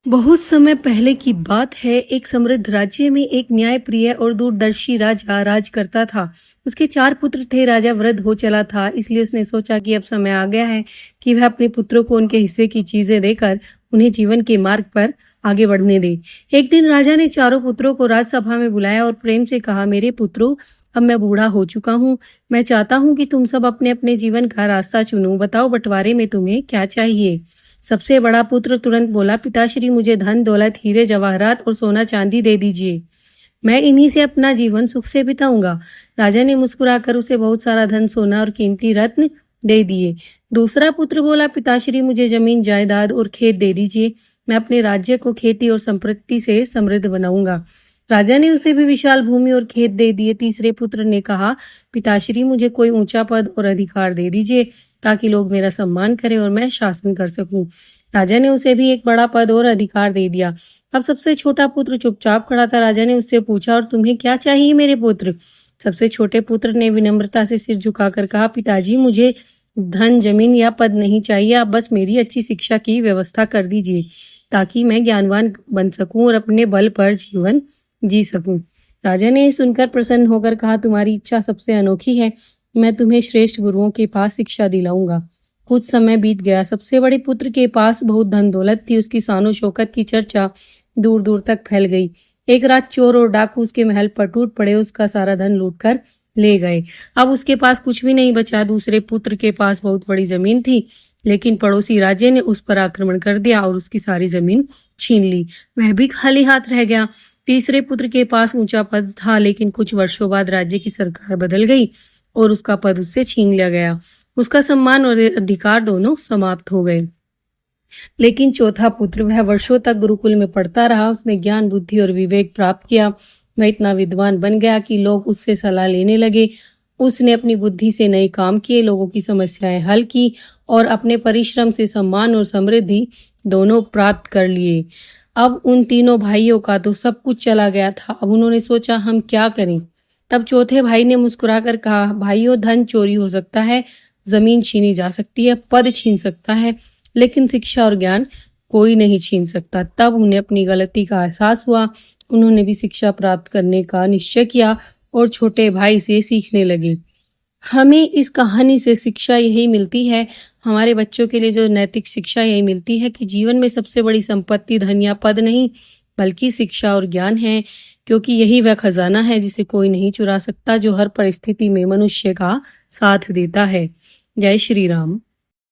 बहुत समय पहले की बात है। एक समृद्ध राज्य में एक न्यायप्रिय और दूरदर्शी राजा राज करता था। उसके 4 पुत्र थे। राजा वृद्ध हो चला था, इसलिए उसने सोचा कि अब समय आ गया है कि वह अपने पुत्रों को उनके हिस्से की चीजें देकर उन्हें जीवन के मार्ग पर आगे बढ़ने दे। एक दिन राजा ने चारों पुत्रों को राजसभा में बुलाया और प्रेम से कहा, मेरे पुत्रों, अब मैं बूढ़ा हो चुका हूँ। मैं चाहता हूँ कि तुम सब अपने अपने जीवन का रास्ता चुनो। बताओ, बंटवारे में तुम्हें क्या चाहिए? सबसे बड़ा पुत्र तुरंत बोला, पिताश्री, मुझे धन दौलत, हीरे जवाहरात और सोना चांदी दे दीजिए। मैं इन्हीं से अपना जीवन सुख से बिताऊंगा। राजा ने मुस्कुराकर उसे बहुत सारा धन, सोना और कीमती रत्न दे दिए। दूसरा पुत्र बोला, पिताश्री, मुझे जमीन जायदाद और खेत दे दीजिए। मैं अपने राज्य को खेती और संपत्ति से समृद्ध बनाऊंगा। राजा ने उसे भी विशाल भूमि और खेत दे दिए। तीसरे पुत्र ने कहा, पिताश्री, मुझे कोई ऊंचा पद और अधिकार दे दीजिए ताकि लोग मेरा सम्मान करें और मैं शासन कर सकूं। राजा ने उसे भी एक बड़ा पद और अधिकार दे दिया। अब सबसे छोटा पुत्र चुपचाप खड़ा था। राजा ने उससे पूछा, और तुम्हें क्या चाहिए मेरे पुत्र? सबसे छोटे पुत्र ने विनम्रता से सिर झुकाकर कहा, पिताजी, मुझे धन, जमीन या पद नहीं चाहिए। आप बस मेरी अच्छी शिक्षा की व्यवस्था कर दीजिए ताकि मैं ज्ञानवान बन सकूं और अपने बल पर जीवन जी सकूं। राजा ने सुनकर प्रसन्न होकर कहा, तुम्हारी इच्छा सबसे अनोखी है। मैं तुम्हें श्रेष्ठ गुरुओं के पास शिक्षा दिलाऊंगा। कुछ समय बीत गया। सबसे बड़े पुत्र के पास बहुत धन दौलत थी। उसकी शानो शौकत की चर्चा दूर दूर तक फैल गई। एक रात चोर और डाकू उसके महल पर टूट पड़े। उसका सारा धन लूट कर ले गए। अब उसके पास कुछ भी नहीं बचा। दूसरे पुत्र के पास बहुत बड़ी जमीन थी, लेकिन पड़ोसी राज्य ने उस पर आक्रमण कर दिया और उसकी सारी जमीन छीन ली। वह भी खाली हाथ रह गया। तीसरे पुत्र के पास ऊंचा पद था, लेकिन कुछ वर्षों बाद राज्य की सरकार बदल गई और उसका पद उससे छीन लिया गया। उसका सम्मान और अधिकार दोनों समाप्त हो गए। लेकिन चौथा पुत्र, वह वर्षों तक गुरुकुल में पढ़ता रहा। उसने ज्ञान, बुद्धि और विवेक प्राप्त किया। वह इतना विद्वान बन गया कि लोग उससे सलाह लेने लगे। उसने अपनी बुद्धि से नए काम किए, लोगों की समस्याएं हल की और अपने परिश्रम से सम्मान और समृद्धि दोनों प्राप्त कर लिए। अब उन तीनों भाइयों का तो सब कुछ चला गया था। अब उन्होंने सोचा, हम क्या करें? तब चौथे भाई ने मुस्कुराकर कहा, भाइयों, धन चोरी हो सकता है, जमीन छीनी जा सकती है, पद छीन सकता है, लेकिन शिक्षा और ज्ञान कोई नहीं छीन सकता। तब उन्हें अपनी गलती का एहसास हुआ। उन्होंने भी शिक्षा प्राप्त करने का निश्चय किया और छोटे भाई से सीखने लगे। हमें इस कहानी से शिक्षा यही मिलती है, हमारे बच्चों के लिए जो नैतिक शिक्षा यही मिलती है कि जीवन में सबसे बड़ी संपत्ति धन या पद नहीं, बल्कि शिक्षा और ज्ञान है, क्योंकि यही वह खजाना है जिसे कोई नहीं चुरा सकता, जो हर परिस्थिति में मनुष्य का साथ देता है। जय श्री राम।